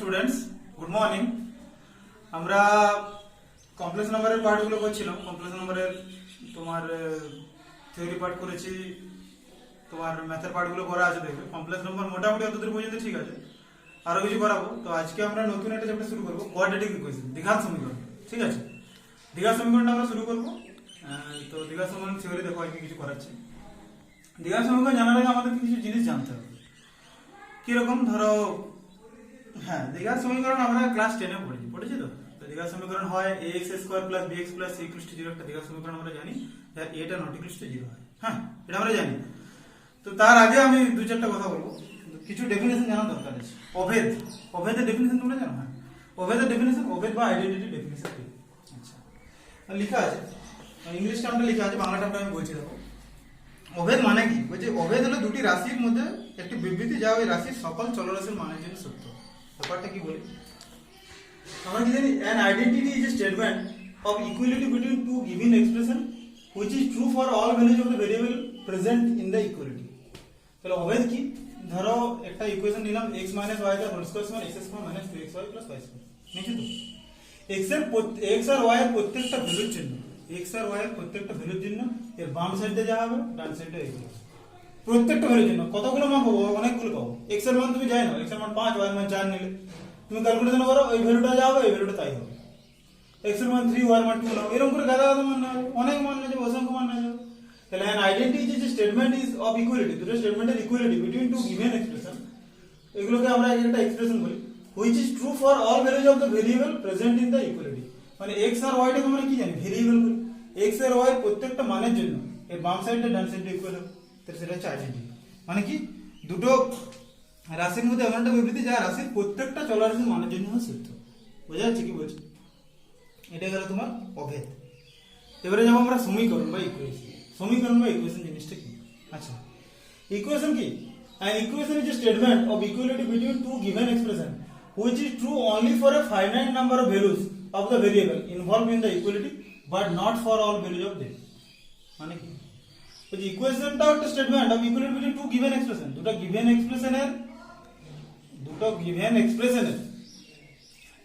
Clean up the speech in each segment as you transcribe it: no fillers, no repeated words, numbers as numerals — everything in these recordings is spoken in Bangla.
Students, good morning. আমরা কমপ্লেক্স নাম্বারের পার্টগুলো করছিলাম। কমপ্লেক্স নাম্বারের তোমার থিওরি পার্ট করেছি, তোমার ম্যাথের পার্টগুলো করা আছে। দেখবে কমপ্লেক্স নাম্বার মোটামুটি অতদূর পর্যন্ত ঠিক আছে, আরো কিছু করাবো। তো আজকে আমরা নতুন একটা চ্যাপ্টার শুরু করবো, কোয়াড্রেটিক ইকুয়েশন, দ্বিঘাত সমীকরণ। ঠিক আছে, দ্বিঘাত সমীকরণটা আমরা শুরু করবো। তো দ্বিঘাত সমীকরণ থিওরি দেখো আজকে কিছু করাচ্ছি। দ্বিঘাত সমীকরণ জানার আগে আমাদের কিছু জিনিস জানতে হবে। কিরকম, ধরো হ্যাঁ, দ্বিঘাত সমীকরণ আমরা ক্লাস 10 এ পড়েছি তো। দ্বিঘাত সমীকরণ হয় ax square plus bx plus c equal to 0 একটা দ্বিঘাত সমীকরণ আমরা জানি, যার এটা নট ইকুয়াল টু 0 হয়। হ্যাঁ, এটা আমরা জানি। তো তার আগে আমি দুই চারটা কথা বলবো, কিছু ডেফিনেশন জানা দরকার আছে। অভেদ, অভেদের ডেফিনেশন তোমরা জানো? হ্যাঁ, অভেদের ডেফিনেশন, অভেদ বা আইডেন্টিটি ডেফিনেশন কি? আচ্ছা, লেখা আছে, ইংলিশ টার্মটা লেখা আছে, বাংলা টার্মটা আমি বলছি। দেখো, অভেদ মানে কি? বলছে অভেদ হলো দুটি রাশির মধ্যে একটি বিবৃতি যা ওই রাশির সকল চলরাশির মানের জন্য সত্য। ব্যাপারটা কি বলি আমরা কি জানি? an identity is a statement of equality between two given expression which is true for all values of the variable present in the equality। তাহলে অভেদ কি? ধরো একটা ইকুয়েশন নিলাম, x - y এর হোল স্কয়ার সমান x square - 2xy + y square. নিচে তো x আর y এর প্রত্যেকটা ভ্যালুর জন্য, x আর y এর প্রত্যেকটা ভ্যালুর জন্য এর বাম সাইডে যা হবে ডান সাইডে এই হবে। প্রত্যেকটা ভ্যালুর জন্য কতগুলো মান পাবো? অনেকগুলো পাবো। x এর মান তুমি জানো, x এর মান 5, y এর মান 4 নিলে তুমি ক্যালকুলেশন করো, এই ভ্যালুটা যা হবে এই ভ্যালুটা তাই হবে। x এর মান 3, y এর মান 2 নাও, এরকম করে গাদা গাদা মান নাও, অনেক মান নেবে, অসংখ্য মান নেবে। তাহলে an identity is a statement is of equality, দুটো স্টেটমেন্টের equality between two given expression, এগুলোকে আমরা একটা এক্সপ্রেশন বলি, which is true for all values of the variable present in the equality। মানে x আর y টাকে আমরা কি জানি? ভেরিয়েবল বলি। x আর y এর প্রত্যেকটা মানের জন্য এর বাম সাইডে ডান সাইডে ইকুয়াল হবে, তাহলে সেটা হচ্ছে আইডেন্টিটি। মানে কি? দুটো রাশির মধ্যে এমন একটা বিবৃতি যা রাশির প্রত্যেকটা চলরাশির মানের জন্য সত্য। বোঝা যাচ্ছে কি বলছি? এটা গেল তোমার অভেদ। এবারে যাবো আমরা সমীকরণ বা ইকুয়েশন। সমীকরণ বা ইকুয়েশন জিনিসটা কি? আচ্ছা, ইকুয়েশন কি? An equation is a statement of equality between two given expression which is true only for a finite number of values of the variable involved in the equality but not for all values of them। মানে কি? বলছি ইকুয়েশনটা একটা statement of equality between two given expression, দুটো গিভেন এক্সপ্রেশনের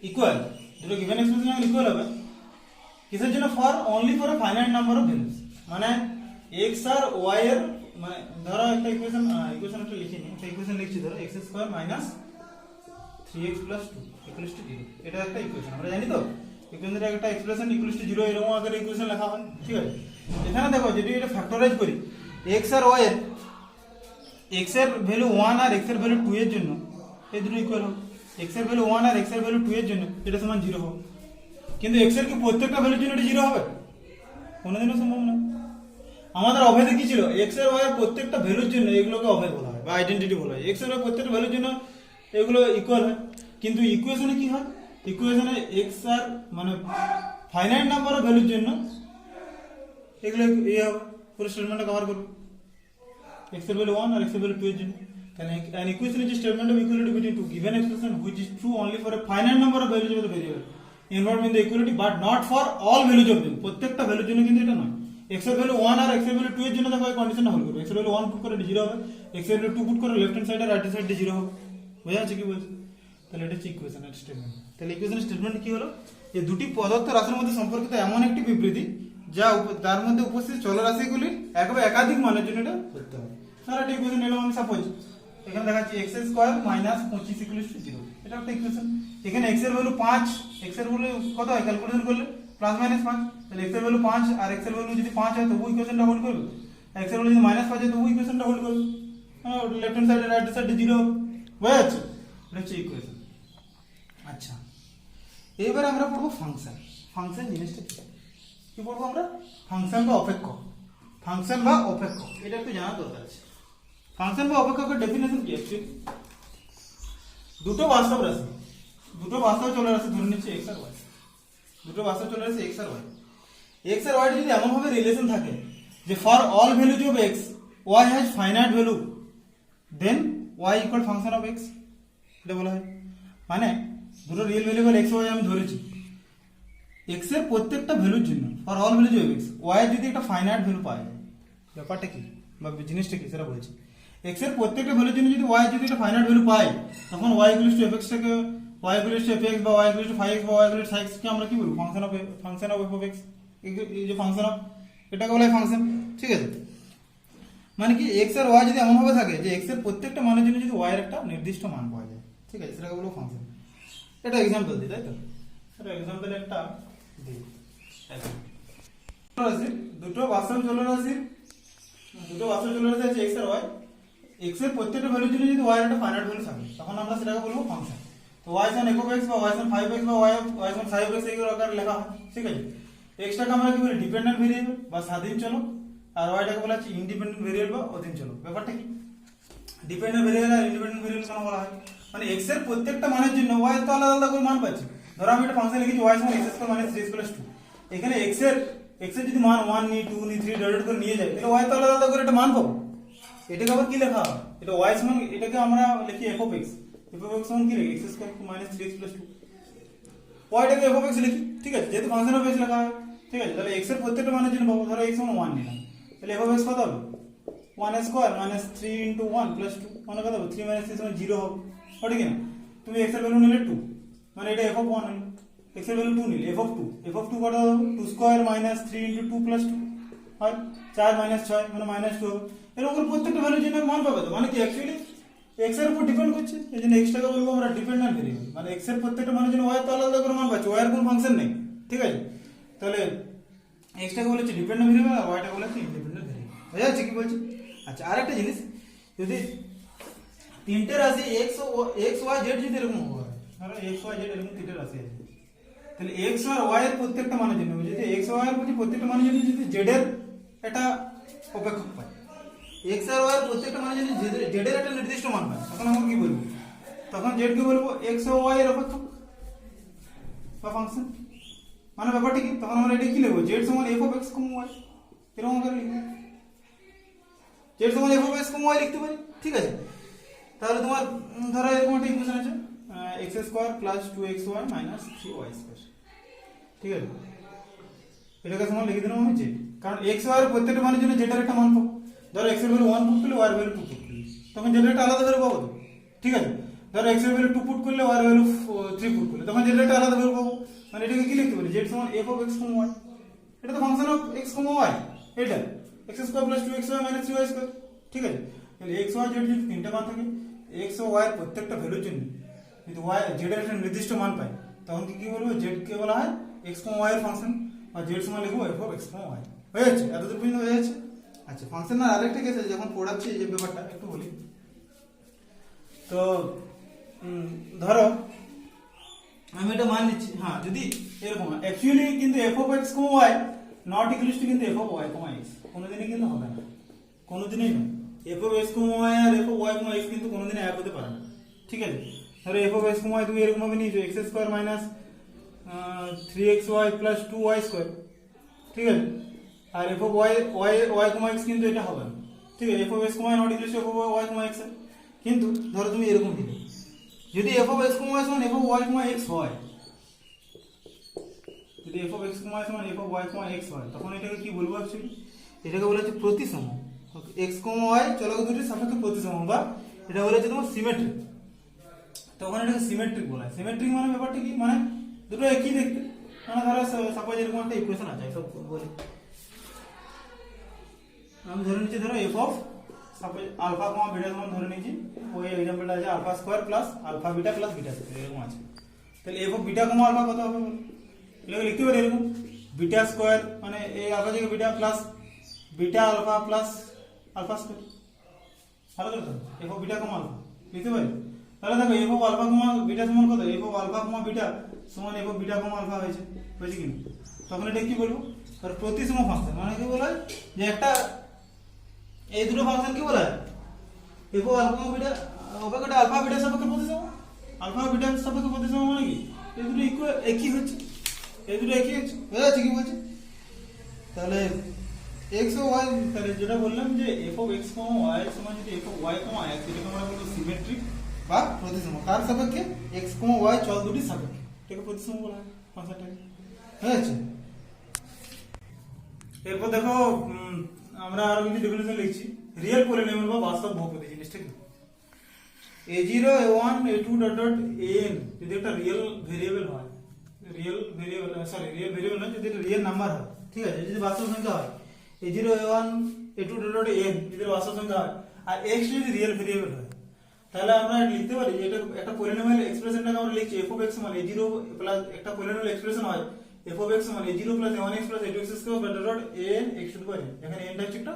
ইকুয়াল, দুটো গিভেন এক্সপ্রেশনের ইকুয়াল হবে কিসের জন্য? For only for a finite number of values. মানে x আর y এর, মানে ধরো একটা ইকুয়েশন একটা লিখিনি, একটা ইকুয়েশন লিখছি, ধরো x square minus 3x plus 2 equals to 0। এটা একটা ইকুয়েশন, আমরা জানি তো ইকুয়েশনের একটা এক্সপ্রেশন ইকুয়ালস টু 0 এরকম আকারে ইকুয়েশন লেখা হয়। ঠিক আছে, এখানে দেখো যদি এটা ফ্যাক্টরাইজ করি, x আর y এর, x এর ভ্যালু 1 আর x এর ভ্যালু 2 এর জন্য এই দুটো ইকুয়াল হবে। x এর ভ্যালু 1 আর x এর ভ্যালু 2 এর জন্য এটা সমান 0 হবে। কিন্তু x এর কি প্রত্যেকটা ভ্যালুর জন্য এটা 0 হবে? কোনোদিনও সম্ভব না। আমাদের অভেদে কি ছিল? x আর y এর প্রত্যেকটা ভ্যালুর জন্য এগুলোকে অভেদ বলা হয় বা আইডেন্টিটি বলা হয়। x এর প্রত্যেকটা ভ্যালুর জন্য এগুলো ইকুয়াল হয়। কিন্তু ইকুয়েশনে কি হয়? ইকুয়েশনে x আর মানে ফাইনাইট নাম্বার অফ ভ্যালুর জন্য এগুলো এই হবে, পুরো স্টেটমেন্টটা কভার করবে। x এর ভ্যালু 1 আর x এর ভ্যালু 2 এর জন্য। তাহলে an equation is a statement of equality between two given expression which is true only for a finite number of values of the variable involved in the equality but not for all values of them। প্রত্যেকটা ভ্যালুর জন্য কিন্তু এটা নয়। x এর ভ্যালু 1 আর x এর ভ্যালু 2 এর জন্য দেখো এই কন্ডিশনটা হোল্ড করবে। x এর ভ্যালু 1 পুট করে 0 হবে, x এর ভ্যালু 2 পুট করে লেফট হ্যান্ড সাইড আর রাইট হ্যান্ড সাইডে 0 হবে। বোঝা যাচ্ছে কি বলছি? তাহলে এটা হচ্ছে ইকুয়েশনের স্টেটমেন্ট। তাহলে ইকুয়েশনের স্টেটমেন্ট কি হলো? এই দুটি প্রদত্ত রাশির মধ্যে সম্পর্কিত এমন একটি বিবৃতি যা তার মধ্যে উপস্থিত চলরাশিগুলির একাধিক মানের জন্য এটা করতে হবে। ধরো একটা ইকুয়েশন নিলাম আমি, সাপোজ এখানে দেখাচ্ছি x square minus 25 equal to 0। এটা একটা ইকুয়েশন। এখানে x এর ভ্যালু 5, x এর ভ্যালু কত হয় ক্যালকুলেশন করলে? Plus minus 5। তাহলে x এর ভ্যালু 5 আর x এর ভ্যালু যদি 5 হয় তবু ইকুয়েশনটা হোল্ড করবে, x এর ভ্যালু যদি -5 হয় তবু ইকুয়েশনটা হোল্ড করবে। হ্যাঁ, লেফট হ্যান্ড সাইডে রাইট সাইডে 0 হবে। বোঝা যাচ্ছে? এটা হচ্ছে ইকুয়েশন। আচ্ছা, এবারে আমরা পড়বো ফাংশন। ফাংশন জিনিসটা কি পড়বো আমরা? ফাংশন বা অপেক্ষক। ফাংশন বা অপেক্ষক এটা একটু জানা দরকার আছে। ফাংশন বা অপেক্ষকের ডেফিনেশন কি? অ্যাকচুয়ালি দুটো বাস্তব রাশি, দুটো বাস্তব চলরাশি ধরে নিচ্ছে x আর y, দুটো বাস্তব চলরাশি x আর y। x আর y যদি এমন ভাবে রিলেশন থাকে যে for all values of x y has finite value then y equal function of x, এটা বলা হয়। মানে দুটো রিয়েল ভ্যারিয়েবল x y আমি ধরেছি, x এর প্রত্যেকটা ভ্যালুর জন্য for all values of x y এর যদি একটা ফাইনাইট ভ্যালু পায়, ব্যাপারটা কি বা জিনিসটা কি সেটা বলছি। x এর প্রত্যেকটা ভ্যালুর জন্য যদি y যদি একটা ফাইনাইট ভ্যালু পায়, তখন y ইকুয়াল টু fx টাকে y ইকুয়াল টু fx বা y ইকুয়াল টু 5x বা y ইকুয়াল টু 6x কে আমরা কি বলবো ফাংশন অফ f(x) এই যে ফাংশন অফ এটাকে বলা হয় ফাংশন, ঠিক আছে। মানে কি x আর y যদি এমন ভাবে থাকে যে x এর প্রত্যেকটা মানের জন্য যদি y এর একটা নির্দিষ্ট মান পাওয়া যায়, ঠিক আছে, সেটাকে বলবো ফাংশন। এটা एग्जांपल দিই, তাই তো, এটা एग्जांपल একটা দিই। দুটো বাস্তব চলরাশি আছে x আর y, x এর প্রত্যেকটা ভ্যালুর জন্য যদি y এর একটা ফাইনাইট ভ্যালু থাকে তখন আমরা সেটাকে বলবো ফাংশন। তো y সমান f(x) বা y সমান 5x বা y সমান 5x এই আকারে লেখা হয়, ঠিক আছে। x টাকে আমরা কি বলি ডিপেন্ডেন্ট ভেরিয়েবল বা স্বাধীন চলক, আর y টাকে বলা হচ্ছে ইন্ডিপেন্ডেন্ট ভেরিয়েবল বা অধীন চলক। ব্যাপারটা কি, ডিপেন্ডেন্ট ভেরিয়েবল আর ইন্ডিপেন্ডেন্ট ভেরিয়েবল কেন বলা হয়, মানে x এর প্রত্যেকটা মানের জন্য y তো আলাদা আলাদা করে মান পাচ্ছে। ধরো আমি একটা ফাংশন লিখেছি y সমান x² - 3x + 2, এখানে x এর যদি মান 1 নি 2 নি 3 ডট করে নিয়ে যায় তাহলে y তো আলাদা আলাদা করে একটা মান পাবো। এটাকে আবার কি লেখা হয়, এটা y সমান, এটাকে আমরা লিখি f(x) সমান কি লিখি x² - 3x + 2, y টাকে f(x) লিখি, ঠিক আছে, যেহেতু ফাংশন অফ x লেখা হয়, ঠিক আছে। তাহলে x এর প্রত্যেকটা মানের জন্য পাবো, ধরো x সমান 1 নিলাম, তাহলে f(x) কত হবে 1² - 3 * 1 + 2, মানে কত হবে 3 - 3 সমান 0 হবে, ওটা কি না। তুমি x এর ভ্যালু নিলে 2, মানে এটা f(1) হলো, x এর ভ্যালু 2 নিলে f(2) কত হবে 2² - 3 * 2 + 2 হয় 4 - 6 মানে -2 হবে। এরকম প্রত্যেকটা ভ্যালুর জন্য মান পাবে, তো মানে কি অ্যাকচুয়ালি x এর উপর ডিপেন্ড করছে, এই জন্য x টাকে বলবো আমরা ডিপেন্ডেন্ট ভেরিয়েবল, মানে x এর প্রত্যেকটা মানের জন্য y তো আলাদা করে মান পাচ্ছে, y এর কোনো ফাংশন নেই, ঠিক আছে। তাহলে x টাকে বলা হচ্ছে ডিপেন্ডেন্ট ভেরিয়েবল আর y টাকে বলা হচ্ছে ইন্ডিপেন্ডেন্ট ভেরিয়েবল। বুঝা যাচ্ছে কি বলছি? আচ্ছা, আরেকটা জিনিস, যদি তিনটে রাশি x y z যদি এরকম হয়, ধরো x y z এরকম তিনটে রাশি আছে, তাহলে x আর y এর প্রত্যেকটা মানের জন্য যদি x y এর প্রত্যেকটা মানের জন্য যদি z এর একটা অপেক্ষক পাই, x আর y এর প্রত্যেকটা মানের জন্য z এর একটা নির্দিষ্ট মান পাই, তখন আমরা কি বলবো, তখন z কে বলবো x ও y এর অপেক্ষক বা ফাংশন। মানে ব্যাপারটা কি, তখন আমরা এটা কি লিখবো z সমান f(x, y) এরকম করে লিখবো, z সমান f(x, y) লিখতে পারি, ঠিক আছে। তাহলে তোমার ধরো এরকম একটা ইকুয়েশন আছে x² + 2xy - 3y², ঠিক আছে। এটাকে সমান লিখে দিলাম আমি z, কারণ x y এর প্রত্যেকটা মানের জন্য z এর একটা মান পাবো। ধরো x এর ভ্যালু 1 পুট করলে y এর ভ্যালু 2 পুট করলে তখন z এর একটা আলাদা ভ্যালু পাবো, ঠিক আছে। ধরো x এর ভ্যালু 2 পুট করলে y এর ভ্যালু 3 পুট করলে তখন z এর একটা আলাদা ভ্যালু পাবো। মানে এটাকে কি লিখতে পারি, z সমান f(x, y), এটা তো ফাংশন অফ x, y, এটা x² + 2xy - 3y², ঠিক আছে। তাহলে x y z যদি তিনটা মান থাকে, x ও y এর প্রত্যেকটা ভ্যালুর জন্য যদি y z এর একটা নির্দিষ্ট মান পাই, তখন কি বলবো, z কে বলা হয় x, y এর ফাংশন, আর z সমান লিখবো f(x, y). হয়ে যাচ্ছে, এতদূর পর্যন্ত হয়ে যাচ্ছে। আচ্ছা, ফাংশনের আরেকটা কেস আছে, যখন পড়াচ্ছি এই যে ব্যাপারটা একটু বলি। তো ধরো আমি এটা মান নিচ্ছি, হ্যাঁ, যদি এরকম অ্যাকচুয়ালি কিন্তু f(x, y) not equals to কিন্তু f(y, x) কোনোদিনই কিন্তু হবে না, কোনোদিনই না। f(x, y) আর f(y, x) কিন্তু কোনোদিনই এক হতে পারে না, ঠিক আছে। ধরো f(x, y) তুমি এরকম ভাবে নিয়েছো x² - 3xy + 2y², ঠিক আছে। আর f(y, x) কিন্তু এটা হবে না, ঠিক আছে। f(x, y) not equals to f(y, x) কিন্তু ধরো তুমি এরকম দিলে, যদি f(x, y) সমান f(y, x) হয়, যদি f(x, y) সমান f(y, x) হয়, তখন এটাকে কি বলবো অ্যাকচুয়ালি, এটাকে বলা হচ্ছে প্রতিসম, x, y চলক দুটির সাপেক্ষে প্রতিসম, বা এটা বলা হচ্ছে তোমার সিমেট্রিক। তখন এটাকে সিমেট্রিক বলা হয়। সিমেট্রিক মানে ব্যাপারটা কি, মানে দুটো একই দেখতে, মানে ধরো সাপোজ এরকম একটা ইকুয়েশন আছে, সব বলি আমি ধরে নিচ্ছি, ধরো f of suppose alpha, beta সমান ধরে নিচ্ছি, ওই एग्जांपलটা আছে α² + α β + β² এরকম আছে। তাহলে f অফ বিটা, আলফা কত হবে বলো, এটাকে লিখতে পারি এরকম β² মানে এই আলফা থেকে beta plus beta alpha plus α², ভালো করে f অফ বিটা, আলফা লিখতে পারি। তাহলে দেখো f অফ আলফা, বিটা সমান কত, f অফ আলফা, বিটা সমান f অফ বিটা, আলফা হয়েছে, বুঝছি কি না। তখন এটা কি বলবো, তার প্রতিসম ফাংশন, মানে কি বলা হয় যে একটা এই দুটো ফাংশন কি বলা হয়, f অফ আলফা, বিটা অপেক্ষকটা আলফা বিটার সাপেক্ষে প্রতিসম, আলফা বিটার সাপেক্ষে প্রতিসম, মানে কি এই দুটো ইকুয়াল একই হচ্ছে, এই দুটো একই হচ্ছে, বুঝা যাচ্ছে কি বলছি। তাহলে x ও y, তাহলে যেটা বললাম যে f(x, y) সমান যদি f(y, x) এটাকে আমরা বলবো সিমেট্রিক বা প্রতিসম, কার সাপেক্ষে, x, y চল দুটির সাপেক্ষে, এটাকে প্রতিসম বলা হয় ফাংশনটাকে, হয়ে যাচ্ছে। এরপর দেখো আমরা আরো কিছু ডেফিনেশন লিখছি, রিয়েল পলিনোমিয়াল বা বাস্তব বহুপদী জিনিসটা কি। a0 a1 a2 dot dot an যদি একটা রিয়েল ভেরিয়েবল হয়, রিয়েল ভেরিয়েবল না, যদি রিয়েল নাম্বার হয়, ঠিক আছে, যদি বাস্তব সংখ্যা হয়, a0 a1 a2 dot dot an যদি বাস্তব সংখ্যা হয়, আর x যদি রিয়েল ভেরিয়েবল হয়, তাহলে আমরা লিখতে পারি যে এটা একটা পলিনোমিয়াল এক্সপ্রেশনটাকে আমরা লিখছি f(x) সমান a0 প্লাস একটা পলিনোমিয়াল এক্সপ্রেশন হয় f(x) সমান a0 plus a1x plus a2x square dot dot an x two the power n। এখানে n টা হচ্ছে একটা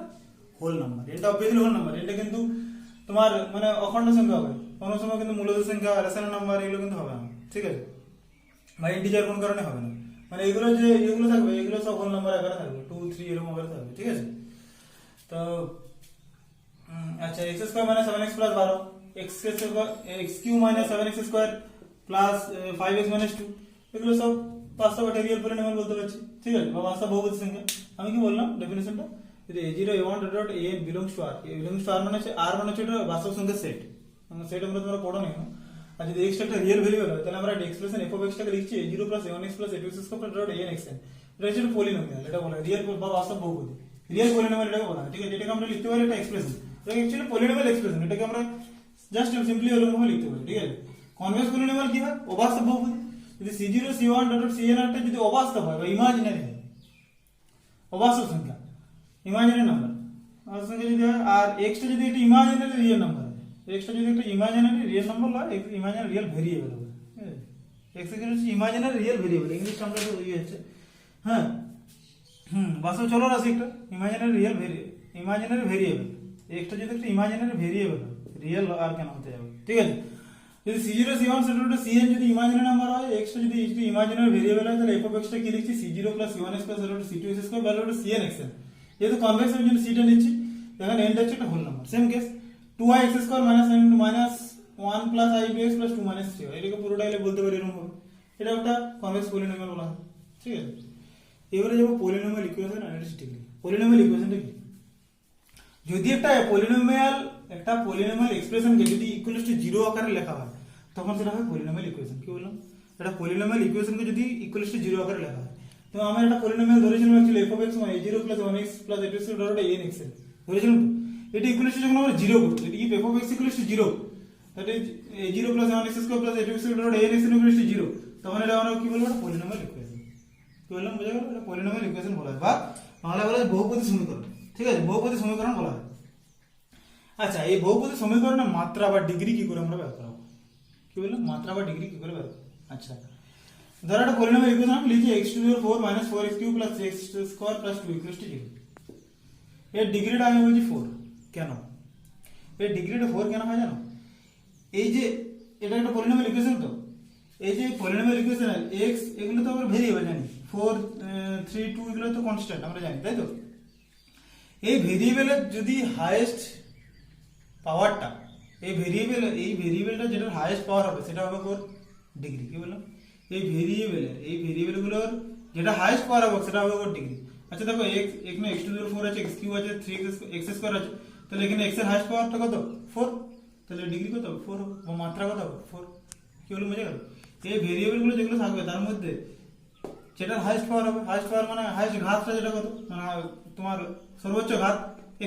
হোল নাম্বার, এটা অবভিয়াসলি হোল নাম্বার, এটা কিন্তু তোমার মানে অখণ্ড সংখ্যা হবে, কোনো সময় কিন্তু মূলদ সংখ্যা, রেশনাল নাম্বার এগুলো কিন্তু হবে না, ঠিক আছে, বা ইন্টিজার কোন কারণে হবে না, মানে এগুলো যে এগুলো থাকবে এগুলো সব হোল নাম্বার আকারে থাকবে, 2 3 এরকম আকারে থাকবে, ঠিক আছে। তো আচ্ছা x square minus 7x plus 12 x q minus 7x square plus 5x minus 2 এগুলো সব বাস্তব একটা রিয়েল পলিনোমিয়াল বলতে পারছি, ঠিক আছে, বা বাস্তব বহুপদী সংখ্যা। আমি কি বললাম ডেফিনিশনটা, যদি a0 a1 dot dot an belongs to r, belongs to r মানে হচ্ছে r মানে হচ্ছে এটা বাস্তব সংখ্যার সেট, মানে সেট আমরা তোমরা পড়ো না। আর যদি x একটা রিয়েল ভেরিয়েবল হয় তাহলে আমরা এই এক্সপ্রেশন f(x) টাকে লিখছি a0 a1x a2x square dot an xn, এটা হচ্ছে পলিনোমিয়াল, এটা বলা হয় রিয়েল বা বাস্তব বহুপদী, রিয়েল পলিনোমিয়াল এটাকে বলা হয়, ঠিক আছে। এটাকে আমরা লিখতে পারি একটা এক্সপ্রেশন, এটা অ্যাকচুয়ালি পলিনোমিয়াল এক্সপ্রেশন, এটাকে আমরা জাস্ট সিম্পলি এরকম ভাবে লিখতে পারি, ঠিক আছে। কনভেক্স পলিনোমিয়াল কি হয়, অবাস্তব বহুপদী, যদি c0 c1 ডট cn টা যদি অবাস্তব হয় বা ইমাজিনারি হয়, অবাস্তব সংখ্যা, ইমাজিনারি নাম্বার, অবাস্তব সংখ্যা যদি হয়, আর x টা যদি একটা ইমাজিনারি রিয়েল নাম্বার হয়, x টা যদি একটা ইমাজিনারি রিয়েল নাম্বার হয়, ইমাজিনারি রিয়েল ভেরিয়েবল হবে, x হচ্ছে ইমাজিনারি রিয়েল ভেরিয়েবল, ইংলিশ আমরা তো ইয়ে হচ্ছে, হ্যাঁ বাস্তব চলো রাশি একটা ইমাজিনারি ভেরিয়েবল, x টা যদি একটা ইমাজিনারি ভেরিয়েবল হয়, রিয়েল আর কেন হতে যাবে, ঠিক আছে। যদি c0 c1 cn যদি ইমাজিনারি নাম্বার হয়, x টা যদি ইমাজিনারি ভেরিয়েবল হয়, তাহলে f(x) টা কি লিখছি c0 c1x c2x square cnxn, যেহেতু কনভেক্স এর জন্য c টা নিচ্ছি, এখানে n টা হচ্ছে একটা whole number, same case 2x square minus 1 plus ibx plus 2 minus 3, এটাকে পুরোটাই বলতে পারি এরকম হবে, এটা একটা কনভেক্স পলিনোমিয়াল বলা হয়, ঠিক আছে। এবারে যাব পলিনোমিয়াল ইকুয়েশন অ্যানালিটিক্যালি। পলিনোমিয়াল ইকুয়েশনটা কি, যদি একটা পলিনোমিয়াল এক্সপ্রেশনকে যদি ইকুয়ালস টু 0 আকারে লেখা হয় তখন সেটা হয় পলিনোমিয়াল ইকুয়েশন। কি বললাম, এটা পলিনোমিয়াল ইকুয়েশনকে যদি ইকুয়ালস টু 0 আকারে লেখা হয়, তো আমরা একটা পলিনোমিয়াল ধরেছিলাম অ্যাকচুয়ালি f(x) মানে a0 1x a2x dot an xn ধরেছিলাম, তো এটা ইকুয়ালস টু যখন আমরা 0 করব, যদি f(x) equals to 0, that is a0 1x square a2x dot an xn equals to 0, তখন এটা আমরা কি বলবো, এটা পলিনোমিয়াল ইকুয়েশন। কি বললাম, বুঝা গেল, এটা পলিনোমিয়াল ইকুয়েশন বলা হয়, বা বাংলা বলা হয় বহুপদী সমীকরণ, ঠিক আছে, বহুপদী সমীকরণ বলা হয়। আচ্ছা, এই বহুপদী সমীকরণের মাত্রা বা ডিগ্রি কি করে আমরা বের করব, কি বললাম, মাত্রা বা ডিগ্রি কি করে বের করব। আচ্ছা, ধরো একটা পলিনোমিয়াল ইকুয়েশন আমি লিখি x two the power 4 - 4x cube plus 3x square plus 2 equals to 0, এর ডিগ্রিটা আমি বলছি 4, কেন এর ডিগ্রিটা 4 কেন হয় জানো, এই যে এটা একটা পলিনোমিয়াল ইকুয়েশন, তো এই যে পলিনোমিয়াল ইকুয়েশনের x এগুলো তো আমরা ভেরিয়েবল জানি, 4 3 2 এগুলো তো কনস্ট্যান্ট আমরা জানি, তাই তো। এই ভেরিয়েবলের যদি হাইয়েস্ট পাওয়ারটা, এই ভেরিয়েবলটা যেটা হাইয়েস্ট পাওয়ার হবে সেটা হবে 4 ডিগ্রি। কি বললাম, এই ভেরিয়েবলগুলোর যেটা হাইয়েস্ট পাওয়ার হবে সেটা হবে 4 ডিগ্রি। আচ্ছা দেখো, এখানে x টু দি পাওয়ার 4 আছে, x কিউ আছে, 3x স্কয়ার আছে, তাহলে এখানে x এর হাইয়েস্ট পাওয়ারটা কত, 4, তাহলে ডিগ্রি কত হবে 4 হবে, বা মাত্রা কত হবে 4। কি বললাম, বুঝে গেল। এই ভেরিয়েবলগুলো যেগুলো থাকবে তার মধ্যে যেটা হাইয়েস্ট পাওয়ার হবে, হাইয়েস্ট পাওয়ার মানে হাইয়েস্ট ঘাতটা যেটা কত, মানে তোমার সর্বোচ্চ ঘাত,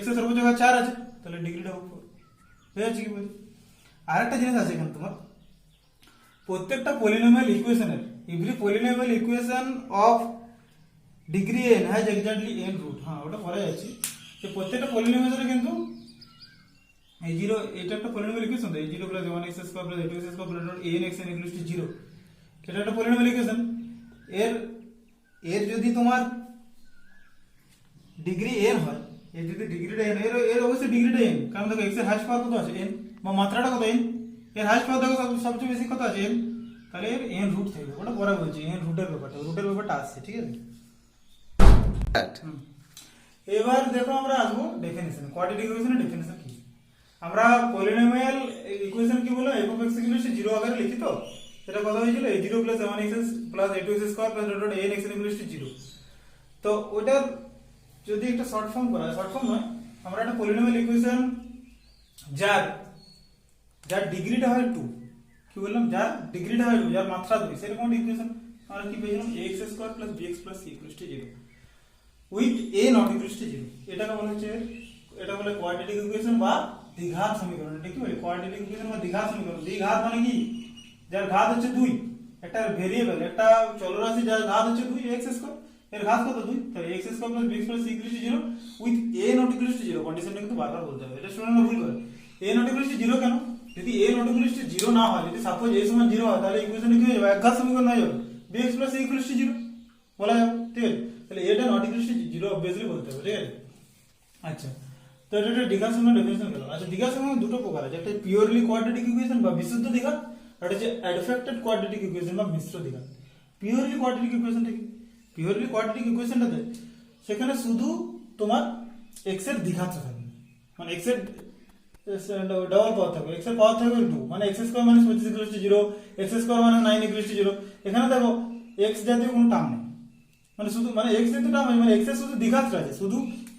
x এর সর্বোচ্চ ঘাত 4 আছে, তাহলে ডিগ্রিটা হবে 4। ঠিক আছে, কি বলছি। আরেকটা জিনিস আছে এখানে, তোমার প্রত্যেকটা পলিনোমিয়াল ইকুয়েশনের, every polynomial equation of degree n has exactly n root, হ্যাঁ ওটা পড়া যাচ্ছে, যে প্রত্যেকটা পলিনোমিয়ালের কিন্তু a0, এটা একটা পলিনোমিয়াল ইকুয়েশন, তো a0 plus 1x square plus a2x square plus an xn equals to 0, এটা একটা পলিনোমিয়াল ইকুয়েশন। এর যদি তোমার ডিগ্রি n হয়, এর যদি ডিগ্রিটা n, এর অবশ্যই ডিগ্রিটা n, কারণ দেখো x এর হাইয়েস্ট পাওয়ার কত আছে n, বা মাত্রাটা কত n, এর হাইয়েস্ট পাওয়ার দেখো সবচেয়ে বেশি কত আছে n, তাহলে এর n রুট থাকবে, ওটা পরে বলছি n রুটের ব্যাপারটা আসছে, ঠিক আছে। এবার দেখো আমরা আসবো ডেফিনিশন, কোয়াড্রেটিক ইকুয়েশনের ডেফিনিশন কি। আমরা পলিনোমিয়াল ইকুয়েশন কি বললাম, f(x) ইকুয়ালস টু 0 আকারে লিখি, তো এটা কথা হয়েছিল a0 plus 1x plus a2x square plus dot an xn equals to 0, তো ওটার যদি একটা শর্ট ফর্ম করা, শর্ট ফর্ম নয়, আমরা একটা পলিনোমিয়াল ইকুয়েশন যার ডিগ্রিটা হয় 2, কি বললাম, যার ডিগ্রিটা হয় 2, যার মাত্রা 2, সেরকম ইকুয়েশন আমরা কি পেয়েছিলাম, ax square plus bx plus c equals to 0 with a not equals to 0, এটাকে বলা হচ্ছে, এটা বলে কোয়াড্রেটিক ইকুয়েশন বা দ্বিঘাত সমীকরণ, এটা কি বলে কোয়াড্রেটিক ইকুয়েশন বা দ্বিঘাত সমীকরণ। দ্বিঘাত মানে কি, যার ঘাত হচ্ছে 2, একটা ভেরিয়েবল একটা চলরাশি যার ঘাত হচ্ছে 2 x², এর ঘাত কত 2, তাহলে x² + bx + c = 0 with a ≠ 0। কন্ডিশনটা কিন্তু বারবার বলতে হবে, এটা স্টুডেন্টরা ভুল করে। a ≠ 0 কেন, যদি a ≠ 0 না হয়, যদি সাপোজ a = 0 হয়, তাহলে ইকুয়েশনটা কি হয়ে যাবে, একঘাত সমীকরণ হয়ে যাবে, bx + c = 0 বলা যাবে, ঠিক আছে। তাহলে এটা ≠ 0 অবভিয়াসলি বলতে হবে, ঠিক আছে। আচ্ছা, তো এটা দ্বিঘাত সমীকরণ ডেফিনিশন গেল। আচ্ছা, দ্বিঘাত সমীকরণ দুটো প্রকার আছে, একটা পিওরলি কোয়াড্রেটিক ইকুয়েশন বা বিশুদ্ধ দ্বিঘাত, আর একটা হচ্ছে অ্যাডফেক্টেড কোয়াড্রেটিক ইকুয়েশন বা মিশ্র দ্বিঘাত। পিওরলি কোয়াড্রেটিক ইকুয়েশনটা কি, পিওরলি কোয়াড্রেটিক ইকুয়েশনটাতে সেখানে শুধু তোমার x এর দ্বিঘাত থাকবে, মানে x এর ডবল পাওয়ার থাকবে, x এর পাওয়ার থাকবে 2, মানে x² - 25 = 0, x² - 9 = 0। এখানে দেখো x জাতীয় কোনো টার্ম নেই, মানে শুধু মানে x জাতীয় টার্ম মানে x এর শুধু দ্বিঘাতটা আছে, শুধু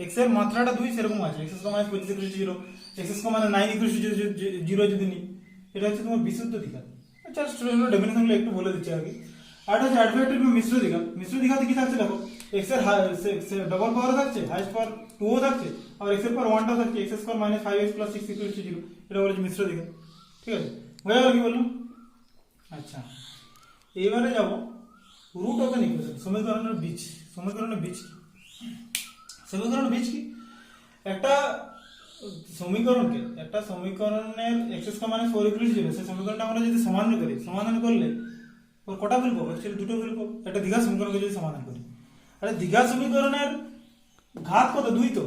x এর মাত্রাটা 2 সেরকম আছে, x² - 25 = 0, x² - 9 = 0 যদি নিই, এটা হচ্ছে তোমার বিশুদ্ধ দ্বিঘাত। আচ্ছা, স্টুডেন্টরা ডেফিনিশনগুলো একটু বলে দিচ্ছি আগে। আর হচ্ছে অ্যাডফেক্টেড বা মিশ্র দ্বিঘাত। মিশ্র দ্বিঘাতে কি থাকছে দেখো, x এর ডবল পাওয়ার থাকছে, হাইয়েস্ট পাওয়ার 2 ও থাকছে, আর x এর পাওয়ার 1 টা থাকছে, x² - 5x + 6 = 0। এটা বলে মিশ্র দ্বিঘাত, ঠিক আছে। হয়ে গেল কি বললাম। আচ্ছা, এবারে যাব রুট অফ এন ইকুয়েশন, সমীকরণের বীজ। সমীকরণের বীজ কি, সমীকরণের বীজ কি, একটা সমীকরণকে, একটা সমীকরণের x² - 4 = 0, সেই সমীকরণটা আমরা যদি সমাধান করি, সমাধান করলে ওর কটা ভ্যালু পাবো, অ্যাকচুয়ালি দুটো ভ্যালু পাবো। একটা দ্বিঘাত সমীকরণকে যদি সমাধান করি, আরে দ্বিঘাত সমীকরণের ঘাত কত, 2 তো,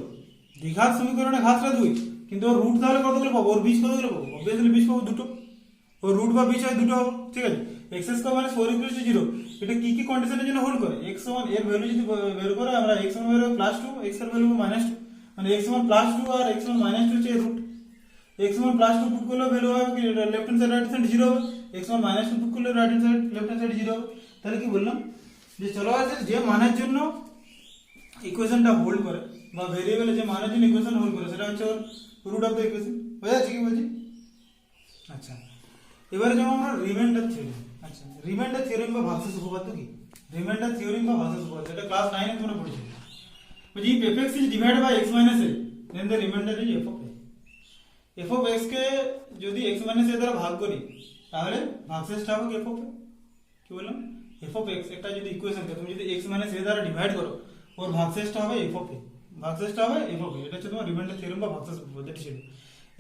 দ্বিঘাত সমীকরণের ঘাতটা 2, কিন্তু ওর রুট তাহলে কতগুলো পাবো, ওর বীজ কতগুলো পাবো, অবভিয়াসলি বীজ পাবো দুটো, ওর রুট বা বীজ হয় দুটো হবে, ঠিক আছে। x² - 4 = 0, এটা কি কি কন্ডিশনের জন্য হোল্ড করে, x1 এর ভ্যালু যদি বের করে আমরা, x1 এর ভ্যালু +2, x এর ভ্যালু -2, মানে x1 +2 আর x1 -2 হচ্ছে রুট। x1 +2 পুট করলে ভ্যালু হবে কি, left hand side right hand 0 হবে, x1 -2 পুট করলে right hand side left hand side 0 হবে। তাহলে কি বললাম, যে চলরাশির যে মানের জন্য ইকুয়েশনটা হোল্ড করে বা ভেরিয়েবলের যে মানের জন্য ইকুয়েশন হোল্ড করে, সেটা হচ্ছে রুট অফ দ্য ইকুয়েশন। বুঝা যাচ্ছে কি বলছি। আচ্ছা, এবারে যেমন আমরা রিমাইন্ডার থিওরেম। আচ্ছা, রিমাইন্ডার থিওরেম বা ভাগশেষ উপপাদ্য কি, রিমাইন্ডার থিওরেম বা ভাগশেষ উপপাদ্য, এটা ক্লাস 9 এ তোমরা পড়েছো। বলছি if fx is divided by x minus a, then the remainder is f of a. f of x কে যদি x minus a দ্বারা ভাগ করি, তাহলে ভাগশেষটা হবে f of a। কি বললাম, f of x একটা যদি ইকুয়েশনকে তুমি যদি x minus a দ্বারা ডিভাইড করো, ওর ভাগশেষটা হবে f of a, ভাগশেষটা হবে f of a। এটা হচ্ছে তোমার রিমাইন্ডার থিওরেম বা ভাগশেষ উপপাদ্যটি ছিল।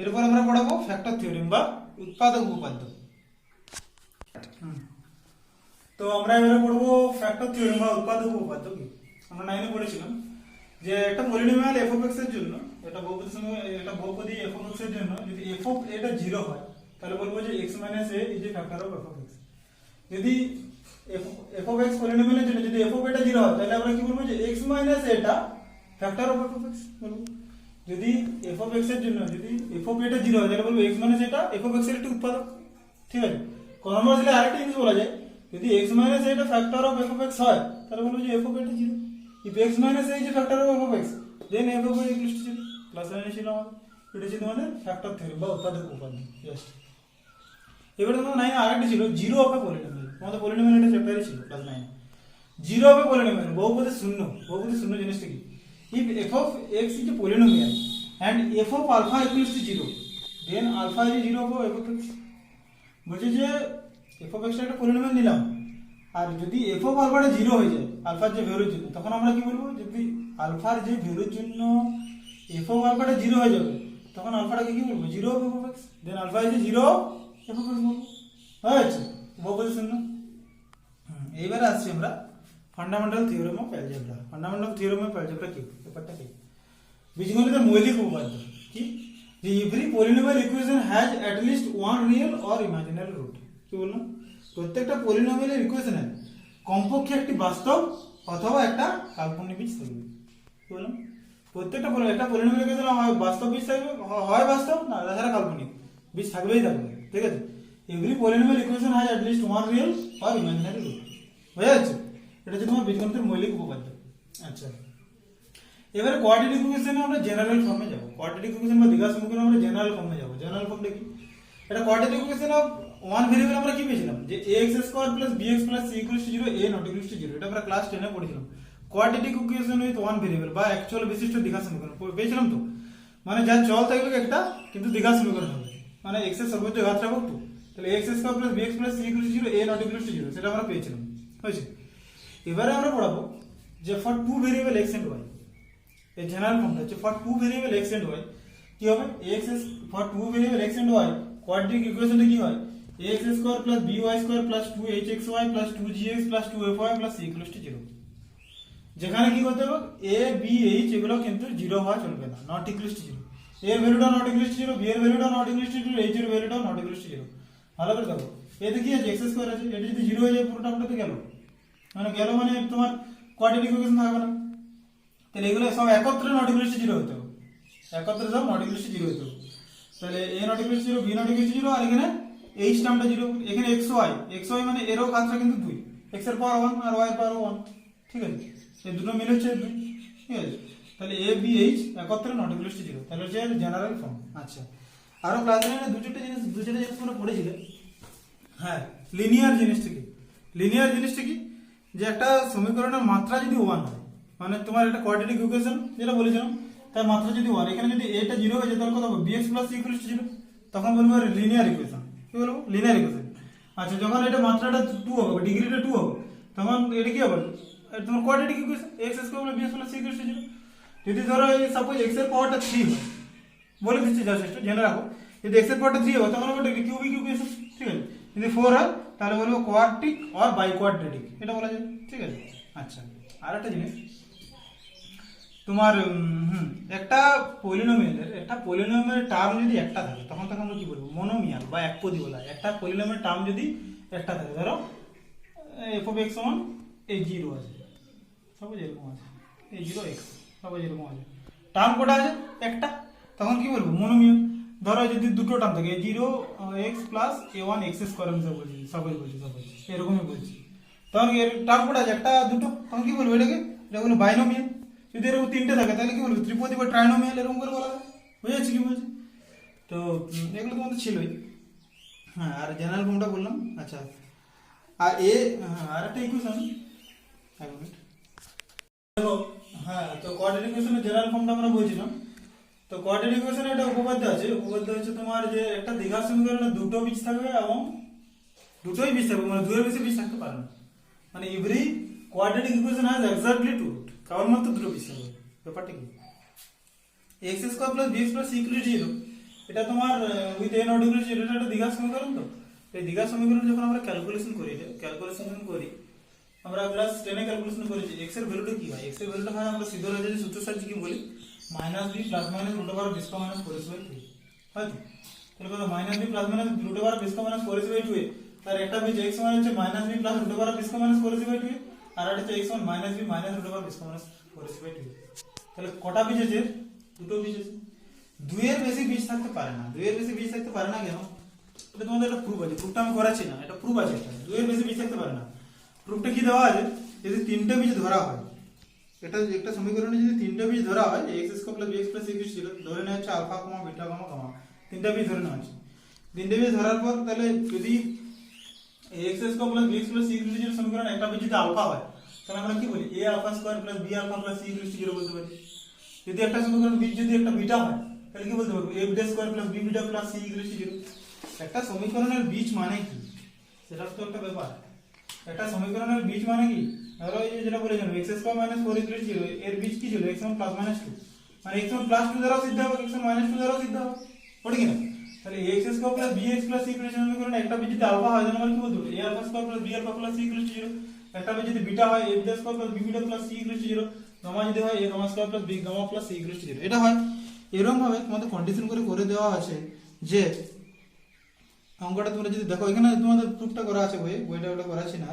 এরপর আমরা পড়াবো ফ্যাক্টর থিওরেম বা উৎপাদক উপপাদ্য। তো আমরা এবারে পড়বো ফ্যাক্টর থিওরেম বা উৎপাদক উপপাদ্য কি। আমরা 9 এ পড়েছিলাম যে একটা পলিনোমিয়াল f of x এর জন্য, এটা বহুপদী f of x এর জন্য যদি f of a টা 0 হয়, তাহলে বলবো যে x minus a is a factor of f of x। যদি f of x পলিনোমিয়ালের জন্য যদি f of a টা 0 হয়, তাহলে আমরা কি বলবো যে x minus a টা factor of f of x বলবো। যদি f of x এর জন্য যদি f of a টা 0 হয়, তাহলে বলবো x minus a টা f of x এর একটা উৎপাদক, ঠিক আছে। কনভার্সলি আরেকটা জিনিস বলা যায়, যদি x minus a টা factor of f of x হয়, তাহলে বলবো যে f of a টা 0। if x minus a is a factor of f of x, then f of a equals to 0। Class 9 ছিল আমাদের, এটা ছিল আমাদের ফ্যাক্টর থিওরেম বা উৎপাদক উপপাদ্য। জাস্ট এবারে তোমাদের 9 এ আরেকটা ছিল জিরো অফ এ পলিনোমিয়াল। আমাদের পলিনোমিয়াল এটা চ্যাপ্টারে ছিল class 9 A. Zero of A polynomial, বহুপদী শূন্য। বহুপদী শূন্য জিনিসটা কি, if f of x is a polynomial and f of alpha equals to 0, then alpha is 0 of f of x। বলছে যে f of x টা একটা পলিনোমিয়াল নিলাম, আর যদি f of alpha টা 0 হয়ে যায় আলফার যে ভ্যালুর জন্য, তখন আমরা কি বলবো, যদি আলফার যে ভ্যালুর জন্য f of alpha টা 0 হয়ে যাবে, তখন আলফাটাকে কি বলবো, 0 of f of x, then alpha is 0 f of x বলবো। হয়েছে বহুপদী শূন্য। এইবারে আসছি আমরা fundamental theorem of algebra. Fundamental theorem of algebra কি, ব্যাপারটা কি, বীজগণিতের মৌলিক উপপাদ্য কি, যে every polynomial equation has at least one real or imaginary root. কি বললাম, প্রত্যেকটা পলিনোমিয়ালের ইকুয়েশনের কমপক্ষে একটি বাস্তব অথবা একটা কাল্পনিক বীজ থাকবে। কি বললাম, প্রত্যেকটা একটা পলিনোমিয়াল ইকুয়েশন হয় বাস্তব বীজ থাকবে, হয় বাস্তব, না তাছাড়া কাল্পনিক বীজ থাকবেই থাকবে, ঠিক আছে। Every polynomial equation has at least one real or imaginary root. হয়ে যাচ্ছে, এটা হচ্ছে তোমার বীজগণিতের মৌলিক উপপাদ্য। আচ্ছা, এবারে কোয়াড্রেটিক ইকুয়েশনে আমরা জেনারেল ফর্মে যাব। কোয়াড্রেটিক ইকুয়েশন বা দ্বিঘাত সমীকরণে আমরা জেনারেল ফর্মে যাব। জেনারেল ফর্মটা কি, এটা quadratic equation of one variable আমরা কি পেয়েছিলাম, যে ax² + bx + c = 0, a ≠ 0। এটা আমরা ক্লাস 10 এ পড়েছিলাম। Quadratic equation with one variable বা অ্যাকচুয়াল বিশিষ্ট দ্বিঘাত সমীকরণ পেয়েছিলাম তো। মানে যা চল থাকবে একটা, কিন্তু দ্বিঘাত সমীকরণ হবে, মানে x এর সর্বোচ্চ ঘাত রাখবো 2, তাহলে x square plus bx plus c equal to 0, a not equal to 0, সেটা আমরা পেয়েছিলাম। হয়েছে। এবারে আমরা পড়াবো যে for two variable x and y, এই জেনারেল ফর্মটা হচ্ছে for two variable x and y কি হবে, x for two variable x and y quadratic ইকুয়েশনটা কি হয়, ax square plus by square plus 2hxy plus 2gx plus 2fy plus c equal to 0। যেখানে কি করতে হবে, a b h এগুলো কিন্তু 0 হওয়া চলবে না, নট ইকুয়াল টু 0, a এর ভ্যালুটা নট ইকুয়াল টু 0, b এর ভ্যালুটা নট ইকুয়াল টু 0, h এর ভ্যালুটা নট ইকুয়াল টু 0। ভালো করে দেখো, এতে কি আছে, x স্কয়ার আছে, এটা যদি 0 হয়ে যায় পুরোটা পুরোতে গেল, মানে তোমার কোয়াড্রেটিক ইকুয়েশন থাকবে না। তাহলে এগুলো সব একত্রে নট ইকুয়াল টু 0 হতে হবে, একত্রে সব নট ইকুয়াল টু 0 হতে হবে। তাহলে a not equal to 0, b not equal to 0, আর এখানে h টার্মটা 0, এখানে xy মানে এরও ঘাতটা কিন্তু 2, x এর পাওয়ার 1 আর y এর পাওয়ার 1, ঠিক আছে, এই দুটো মিলে হচ্ছে 2, ঠিক আছে। তাহলে a b h একত্রে নট ইকুয়াল টু 0, তাহলে হচ্ছে জেনারেল ফর্ম। আচ্ছা, আরো ক্লাস 9 এ দু চারটে জিনিস তোমরা পড়েছিলে। হ্যাঁ, লিনিয়ার জিনিসটা কি, লিনিয়ার জিনিসটা কি, যে একটা সমীকরণের মাত্রা যদি 1 হয়, মানে তোমার একটা কোয়াড্রেটিক ইকুয়েশন যেটা বলেছিলাম, তার মাত্রা যদি 1, এখানে যদি এটা 0 হয়ে যায় তাহলে কত হবে, bx plus c equal to 0, তখন বলবো লিনিয়ার ইকুয়েশন। কি বলবো, লিনিয়ার ইকুয়েশন। আচ্ছা, যখন এটা মাত্রাটা 2 হবে, ডিগ্রিটা 2 হবে, তখন এটা কি হবে, তোমার quadratic equation x square plus bx plus c equal to 0। যদি ধরো এই সাপোজ x এর পাওয়ারটা 3 হয়, বলে দিচ্ছি জাস্ট একটু জেনে রাখো, যদি x এর পাওয়ারটা 3 হয় তখন বলবো এটা কিউবিক ইকুয়েশন, ঠিক আছে। যদি 4 হয় তাহলে বলবো কোয়াড্রিক অর বাই কোয়াড্রেটিক, এটা বলা যায়, ঠিক আছে। আচ্ছা, আর একটা জিনিস, তোমার একটা পলিনোমিয়ালের টার্ম যদি একটা থাকে তখন আমরা কি বলবো, মনোমিয়াল বা একপদী বলা হয়। একটা পলিনোমিয়াল টার্ম যদি একটা থাকে, ধরো f of x সমান এই 0 আছে, সব এরকম আছে, এই 0x সব এরকম আছে, টার্ম কটা আছে, একটা, তখন কি বলবো, মনোমিয়াল। ধরো যদি দুটো টার্ম থাকে 0x plus a1 x square, আমি সবাই বলছি এরকমই বলছি, তখন এর টার্ম কটা আছে, একটা দুটো, তখন কি বলবো, এটা বলবো বাইনোমিয়াল। যদি এরকম তিনটে থাকে তাহলে কি বলবো, ত্রিপদী বা ট্রাইনোমিয়াল, এরকম করে বলা যায়। বুঝে যাচ্ছে কি বলছি? তো এগুলো তোমাদের ছিলই। হ্যাঁ, আর জেনারেল ফর্মটা বললাম। আচ্ছা, আর আর একটা ইকুয়েশন, এক মিনিট দেখো। হ্যাঁ, তো কোয়াড্রেটিক ইকুয়েশনের জেনারেল ফর্মটা আমরা বলছিলাম। তো কোয়াড্রেটিক ইকুয়েশনে একটা উপপাদ্য আছে, উপপাদ্য হচ্ছে তোমার যে একটা দ্বিঘাত সমীকরণে দুটো বীজ থাকবে এবং দুটোই বীজ থাকবে, মানে দুটোর বেশি বীজ থাকতে পারে না, মানে every quadratic equation has exactly two root, কেবলমাত্র দুটো বীজ থাকবে। ব্যাপারটা কি, x square plus b x plus c equal to 0, এটা তোমার with a not equal to 0, এটা একটা দ্বিঘাত সমীকরণ। তো এই দ্বিঘাত সমীকরণ যখন আমরা ক্যালকুলেশন করি, আমরা ক্লাস 10 এ ক্যালকুলেশন করেছি x এর ভ্যালুটা কি হয়, x এর ভ্যালুটা হয় আমরা সিধা রাজে সূত্র সাহায্যে কি বলি, minus b plus minus root over বিস্কো মাইনাস 4s/2, হয়তো তাহলে কত, minus b plus minus root over বিস্কো মাইনাস 4s/2 তার একটা বীজ x মানে হচ্ছে minus b plus root over বিস্কো মাইনাস 4s/2, আর একটা হচ্ছে x মানে minus b minus root over বিস্কো মাইনাস 4s/2। তাহলে কটা বীজ আছে, দুটো বীজ আছে। দুইয়ের বেশি বীজ থাকতে পারে না, কেন, এটা তোমাদের একটা প্রুফ আছে, প্রুফটা আমি করাচ্ছি না, এটা প্রুফ আছে, এটা দুইয়ের বেশি বীজ থাকতে পারে না। প্রুফটা কি দেওয়া আছে, যদি তিনটে বীজ ধরা হয়, এটা একটা সমীকরণে যদি তিনটে বীজ ধরা হয়, x square plus bx plus c ছিল, ধরে নেওয়া হচ্ছে আলফা কমা বিটা কমা গামা, তিনটা বীজ ধরে নেওয়া হচ্ছে। তিনটে বীজ ধরার পর তাহলে যদি x square plus bx plus c এর সমীকরণ একটা বীজ যদি আলফা হয়, তাহলে আমরা কি বলি, a alpha square plus b alpha plus c 0 বলতে পারি। যদি একটা সমীকরণ বীজ যদি একটা বিটা হয়, তাহলে কি বলতে পারবো, a beta square plus b beta plus c 0। একটা সমীকরণের বীজ মানে কি, সেটা তো একটা ব্যাপার। একটা সমীকরণের বীজ মানে কি, ধরো এই যেটা বলেছিলাম x স্কয়ার মাইনাস 4 ইকুয়াল 0, এর বীজ কি ছিল, x1 প্লাস মাইনাস 2, মানে x1 প্লাস 2 দ্বারাও সিদ্ধ হবে, x1 মাইনাস 2 দ্বারাও সিদ্ধ হবে, ওটা কি না। তাহলে x square plus bx plus c equal সমীকরণে একটা বীজ যদি আলফা হয়, তাহলে আমরা কি বলবো, a alpha square plus b alpha plus c equal 0। একটা বীজ যদি বিটা হয়, a beta square plus b beta plus c equal 0। Gamma যদি হয়, a gamma square plus b gamma plus c equal 0, এটা হয়। এরকম ভাবে তোমাদের কন্ডিশন করে দেওয়া আছে যে অঙ্কটা তোমরা যদি দেখো, এখানে তোমাদের প্রুফটা করা আছে, বইটা ওটা করাচ্ছি না।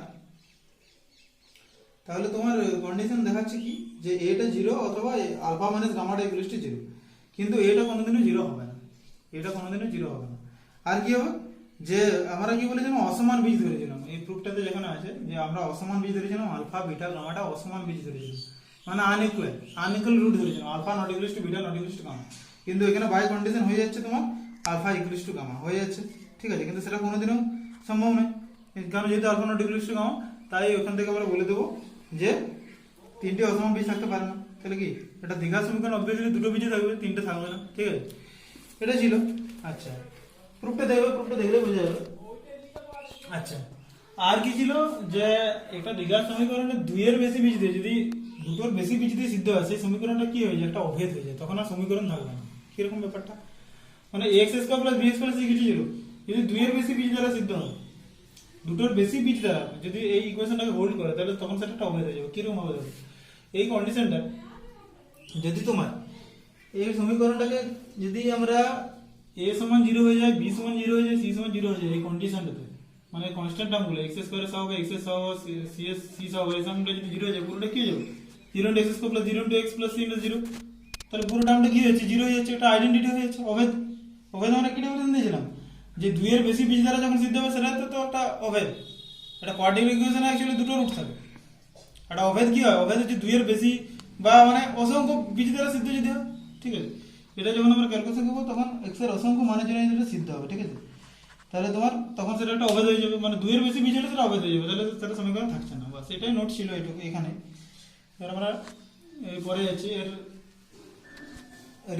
তাহলে তোমার কন্ডিশন দেখাচ্ছে কি, যে এটা 0 অথবা আলফা মাইনাস গামাটা ইকুয়াল টু 0, কিন্তু এটা কোনোদিনও 0 হবে না, আর কি হবে, যে আমরা কি বলেছিলাম, অসমান বীজ ধরেছিলাম। এই প্রুফটাতে যেখানে আছে যে আমরা অসমান বীজ ধরেছিলাম, আলফা বিটা গামাটা অসমান বীজ ধরেছিলাম, মানে আনইকুয়াল রুট ধরেছিলাম, alpha not equal to beta not equal to gamma. কিন্তু এখানে বাই কন্ডিশন হয়ে যাচ্ছে তোমার আলফা ইকুয়াল টু গামা হয়ে যাচ্ছে, ঠিক আছে, কিন্তু সেটা কোনোদিনও সম্ভব নয়, কারণ যেহেতু alpha not equal to gamma, তাই ওখান থেকে আমরা বলে দেবো যে তিনটে অসমান বীজ থাকতে পারে না। তাহলে কি এটা দ্বিঘাত সমীকরণ অবভিয়াসলি দুটো বীজে থাকবে, তিনটে থাকবে না, ঠিক আছে, এটা ছিল। আচ্ছা প্রুফটা দেখলে বোঝা যাবে। আচ্ছা আর কি ছিল, যে একটা দ্বিঘাত সমীকরণে দুইয়ের বেশি বীজ দিয়ে যদি দুটোর বেশি বীজ দিয়ে সিদ্ধ হয়, সেই সমীকরণটা কি হয়ে যায়, একটা অভেদ হয়ে যায়, তখন আর সমীকরণ থাকবে না। কিরকম ব্যাপারটা, মানে x square plus b square কিছু ছিল, যদি দুইয়ের বেশি বীজ দ্বারা সিদ্ধ হয়, দুটোর বেশি বীজ দ্বারা যদি এই ইকুয়েশনটাকে হোল্ড করে, তাহলে তখন সেটা একটা অভেদ হয়ে যাবে। কিরকম হবে যাবে, এই কন্ডিশনটা যদি তোমার এই সমীকরণটাকে যদি আমরা a সমান 0 হয়ে যায়, b সমান 0 হয়ে যায়, c সমান 0 হয়ে যায়, এই কন্ডিশনটাতে মানে কনস্ট্যান্ট টার্মগুলো x স্কয়ার সহ হবে, x সহ হবে, c সহ হবে, এই টার্মটা যদি 0 হয়ে যায়, পুরোটা কি হয়ে যাবে 0 x square plus 0 x plus c into 0, তাহলে পুরো টার্মটা কি হয়েছে 0 হয়ে যাচ্ছে, এটা আইডেন্টিটি হয়ে যাচ্ছে, অভেদ। অভেদ আমরা কি ডেফিনেশন দিয়েছিলাম, যে দুইয়ের বেশি বীজ দ্বারা যখন সিদ্ধ হবে সেটা তো একটা অভেদ। এটা কোয়াড্রেটিক ইকুয়েশনে অ্যাকচুয়ালি দুটো রুট থাকে। একটা অভেদ কি হয়, অভেদ হচ্ছে দুইয়ের বেশি বা মানে অসংখ্য বীজ দ্বারা সিদ্ধ যদি হয়, ঠিক আছে। এটা যখন আমরা ক্যালকুলেশন করবো তখন এক্স এর অসংখ্য মানের জন্য এটা সিদ্ধ হবে, ঠিক আছে। তাহলে তোমার তখন সেটা একটা অভেদ হয়ে যাবে, মানে দুইয়ের বেশি বীজ হলে সেটা অভেদ হয়ে যাবে, তাহলে সেটা সমীকরণ থাকছে না। বাস এটাই নোট ছিল এটুকু এখানে। এবার আমরা পরে যাচ্ছি এর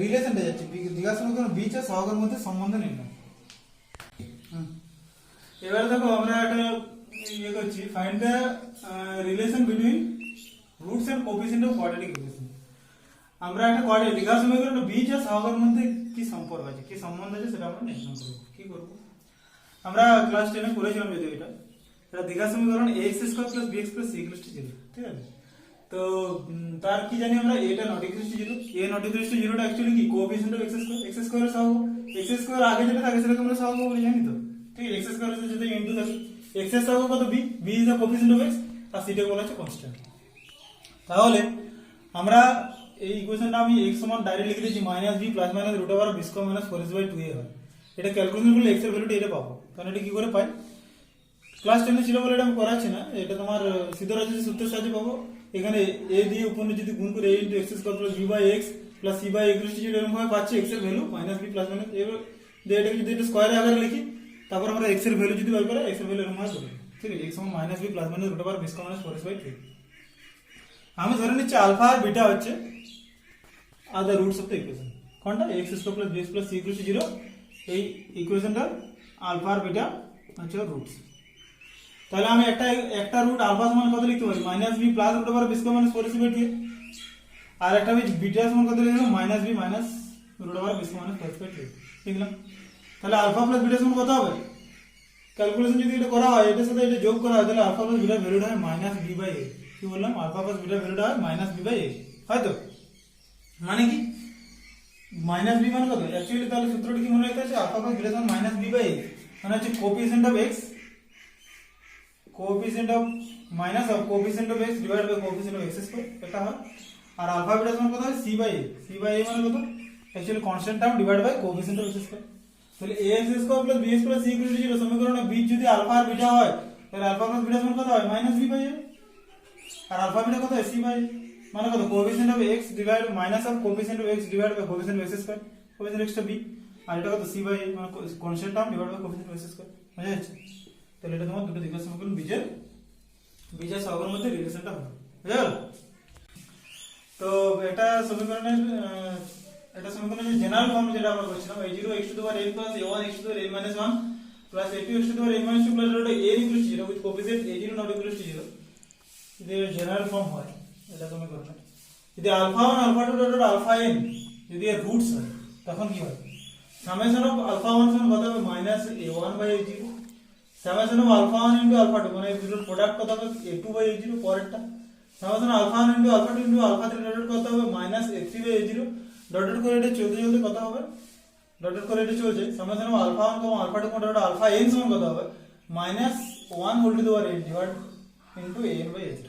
রিলেশনটা যাচ্ছি, দ্বিঘাত সমীকরণ বীজ আর সহগের মধ্যে সম্বন্ধ নির্ণয়। এবার দেখো আমরা একটা ইয়ে করছি, find the relation between roots and coefficient of quadratic equation. আমরা একটা দ্বিঘাত সমীকরণ বীজ আর সহগের মধ্যে কি সম্পর্ক আছে, কি সম্বন্ধ আছে, সেটা আমরা নির্ণয় করব। কি করব, আমরা ক্লাস 10 এ পড়েছিলাম যদি এটা দ্বিঘাত সমীকরণ ax square plus bx plus c equal to 0, ঠিক আছে। তো তার কি জানি আমরা এটা not equal to 0, a not equal to 0 টা অ্যাকচুয়ালি কি কোএফিসিয়েন্ট অফ x স্কয়ার এর সহগ, x স্কয়ার আগে যেটা থাকে সেটাকে আমরা সহগ বলে জানি তো, ঠিক আছে। x স্কয়ার এর সাথে ইনটু থাকে, x এর সহগ কত b, b is the coefficient of x, আর c টাকে বলা হচ্ছে কনস্ট্যান্ট। তাহলে আমরা এই ইকুয়েশনটা আমি x সমান ডাইরেক্ট লিখে দিয়েছি -b plus minus root over b square minus 4x/2a হয়। এটা ক্যালকুলেশন করলে x এর ভ্যালুটা এটা পাবো, কারণ এটা কি করে পাই, ক্লাস 10 এ ছিল বলে এটা আমি করাচ্ছি না, এটা তোমার সিদ্ধরাজ্যের সূত্রের সাহায্যে পাবো। এখানে a দিয়ে উপরে যদি গুণ করে a * x square plus b by x plus c by x * 0 এরকম ভাবে পাচ্ছি x এর ভ্যালু -b প্লাস মাইনাস এবার এটাকে যদি এটা স্কয়ার আকারে লিখি, তারপর আমরা x এর ভ্যালু যদি বের করি, x এর ভ্যালু এরকম হবে, ঠিক আছে। x সমান -b plus minus root over b square minus 4x/2। আমি ধরে নিচ্ছি আলফা আর বিটা হচ্ছে আর the roots of the equation, কোনটা x square plus bx plus c = 0, এই ইকুয়েশনটার আলফা আর বিটা হচ্ছে রুটস। তাহলে আমি একটা রুট আলফা সমান কত লিখতে পারি, -b plus root over b square minus 4x/2, আর একটা বিটা সমান কত লিখব, -b minus root over b square minus 4x/2 লিখলাম। তাহলে আলফা প্লাস বিটা সমান কত হবে, ক্যালকুলেশন যদি এটা করা হয়, এটার সাথে এটা যোগ করা হয়, তাহলে আলফা প্লাস বিটার ভ্যালুটা হয় -b/a। কি বললাম, আলফা প্লাস বিটার ভ্যালুটা হয় -b/a, হয়তো মানে কি -b মানে কত অ্যাকচুয়ালি, তাহলে সূত্রটা কি মনে রাখতে আছে, আলফা প্লাস বিটা সমান -b/a মানে হচ্ছে coefficient of x, coefficient of minus of coefficient of x divide by coefficient of x square, এটা হয়। আর আলফা বিটা সমান কত হয় c/a, c/a মানে কত actually constant term divide by coefficient of x square. তাহলে ax square plus bx plus c = 0 সমীকরণে বীজ যদি আলফা আর বিটা হয়, তাহলে আলফা প্লাস বিটা সমান কত হয় -b/a, আর আলফা বিটা কত হয় c/a মানে কত coefficient of x divide minus of coefficient of x divide by coefficient of x square, coefficient of x টা b, আর এটা কত c/a মানে constant term divide by coefficient of x square, বুঝা যাচ্ছে। তাহলে এটা তোমার দুটো দ্বিঘাত সমীকরণ বীজ আর সহগের মধ্যে রিলেশনটা হবে, বুঝা গেল। তো এটা সমীকরণের জেনারেল ফর্ম যেটা আমরা করছিলাম, a0 x to the power n plus a1 x to the power n minus 1 plus a2 x to the power n minus 2 plus a n equal to 0 with coefficient a0 not equal to 0, যদি জেনারেল ফর্ম হয় এটা সমীকরণ। যদি alpha 1 alpha 2 dot alpha n যদি এর রুটস হয়, তখন কি হয়, সামেশন অফ আলফা 1 সমান কত হবে -a1/a0, summation of alpha 1 into alpha 2 মানে এর দুটোর প্রোডাক্ট কত হবে a2/a0 পরেরটা, summation alpha 1 into alpha 2 into alpha 3 dot কত হবে -a3/a0 ডট করে এটা চলতে কত হবে, ডট করে এটা চলছে, summation of alpha 1 alpha 2 dot alpha n সমান কত হবে -1 whole to the power n divide into an/a0।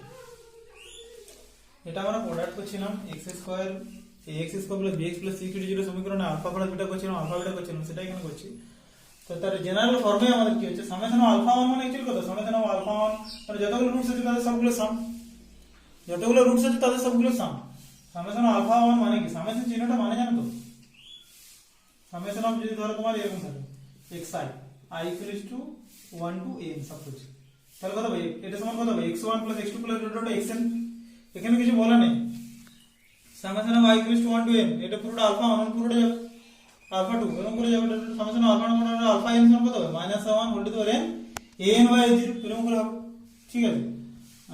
এটা আমরা প্রোডাক্ট করছিলাম x square ax square plus bx plus c = 0 সমীকরণে আলফা প্লাস বিটা করছিলাম, আলফা বিটা করছিলাম, সেটা এখানে করছি। তো তার জেনারেল ফর্মে আমাদের কি হচ্ছে, সামেশন অফ আলফা 1 মানে অ্যাকচুয়ালি কত, সামেশন অফ আলফা 1 মানে যতগুলো রুটস আছে তাদের সবগুলো সাম, যতগুলো রুটস আছে তাদের সবগুলো সাম। সামেশন অফ আলফা 1 মানে কি, সামেশন চিহ্নটা মানে জানো তো, সামেশন অফ যদি ধরো তোমার এরকম থাকে xi i equals to 1 to n suppose, তাহলে কত হবে, এটা সমান কত হবে x1 plus x2 plus xn, এখানে কিছু বলা নেই, summation of i equals to 1 to n, এটা পুরোটা আলফা 1 পুরোটা যাবে আলফা 2 এরকম করে যাবে। এটা সামেশন আলফা 1 মানে আলফা n সমান কত হবে -1 whole to the power n n/0 এরকম করে হবে, ঠিক আছে।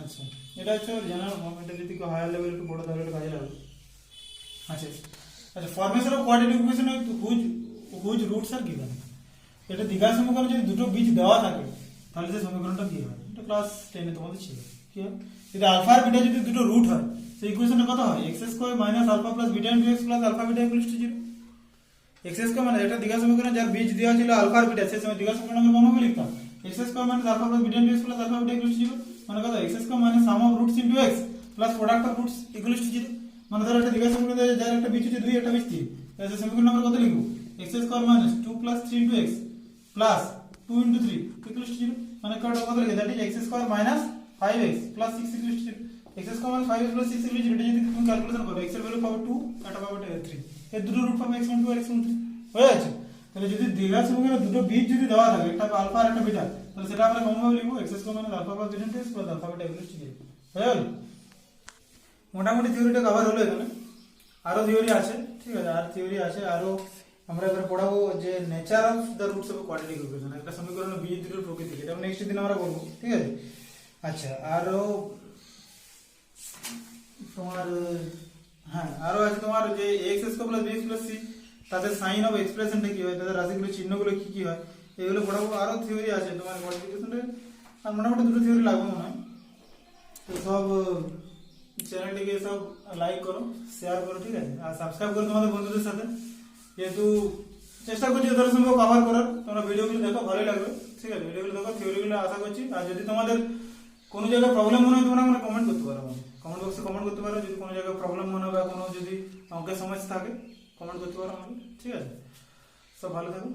আচ্ছা এটা হচ্ছে জেনারেল ফর্ম, এটা যদি হায়ার লেভেল একটু বড় তাহলে এটা কাজে লাগবে। আচ্ছা আচ্ছা, formation of quadratic equation whose roots are given. এটা দ্বিঘাত সমীকরণে যদি দুটো বীজ দেওয়া থাকে তাহলে সেই সমীকরণটা কি হয়, এটা ক্লাস 10 এ তোমাদের ছিল। কি হয় যদি আলফা আর বিটা যদি দুটো রুট হয় সেই ইকুয়েশনটা কত হয়, x square minus alpha plus beta into x plus alpha beta equals to 0। x square মানে এটা দ্বিঘাত সমীকরণ যার বীজ দেওয়া ছিল আলফা আর বিটা, সেই সময় দ্বিঘাত সমীকরণ আমরা কোনভাবে লিখতাম x square minus alpha plus beta into x plus alpha beta equals to 0, মানে কত x square minus sum of roots into x plus product of roots equals to 0। মানে ধরো একটা দ্বিঘাত সমীকরণ যার একটা বীজ হচ্ছে 2 একটা বীজ 3, তাহলে সমীকরণ আমরা কত লিখব x square minus 2 plus 3 into x plus 2 into 3 equals to 0, মানে কত লিখে that is x square minus 5x plus 6 equals to 0। x square minus 5x plus 6 equals to 0, এটা যদি তুমি ক্যালকুলেশন করো x এর ভ্যালু পাবো 2, এটা পাবো 3, এই দুটো রুট পাবো x1 2 আর x1 3 হয়ে যাচ্ছে। তাহলে যদি দ্বিঘাত সমীকরণে দুটো বীজ যদি দেওয়া থাকে একটা আলফা আর একটা বিটা, তাহলে সেটা আমরা কোনভাবে লিখব x square minus alpha plus beta into x plus alpha beta equals to 0 হয়ে গেল। মোটামুটি থিওরিটা কভার হলো এখানে, আরো থিওরি আছে, ঠিক আছে, আর থিওরি আছে আরো। আমরা এবারে পড়াবো যে nature of the roots of quadratic equation, একটা সমীকরণের বীজ দুটোর প্রকৃতি, এটা নেক্সট দিন আমরা বলবো, ঠিক আছে। আচ্ছা আরো তোমার হ্যাঁ আরো আছে তোমার যে x square plus bx plus c, তাদের সাইন অফ এক্সপ্রেশনটা কি হয়, তাদের রাশিগুলো চিহ্নগুলো কি কি হয়, এগুলো পড়াবো। আরো থিওরি আছে তোমার কোয়াড্রেটিক, আর মোটামুটি দুটো থিওরি লাগবে মনে হয়। তো সব চ্যানেলটিকে সব লাইক করো, শেয়ার করো, ঠিক আছে, আর সাবস্ক্রাইব করো তোমাদের বন্ধুদের সাথে, যেহেতু চেষ্টা করছি যতটা সম্ভব কভার করার। তোমরা ভিডিওগুলো দেখো, ভালোই লাগবে, ঠিক আছে, ভিডিওগুলো দেখো, থিওরিগুলো আশা করছি। আর যদি তোমাদের কোনো জায়গায় প্রবলেম মনে হয় তোমরা আমরা কমেন্ট করতে পারো, কমেন্ট বক্সে কমেন্ট করতে পারো, যদি কোনো জায়গায় প্রবলেম মনে হয় বা কোনো যদি অঙ্কের সমস্যা থাকে কমেন্ট করতে পারো আমাকে, ঠিক আছে। সব ভালো থাকো।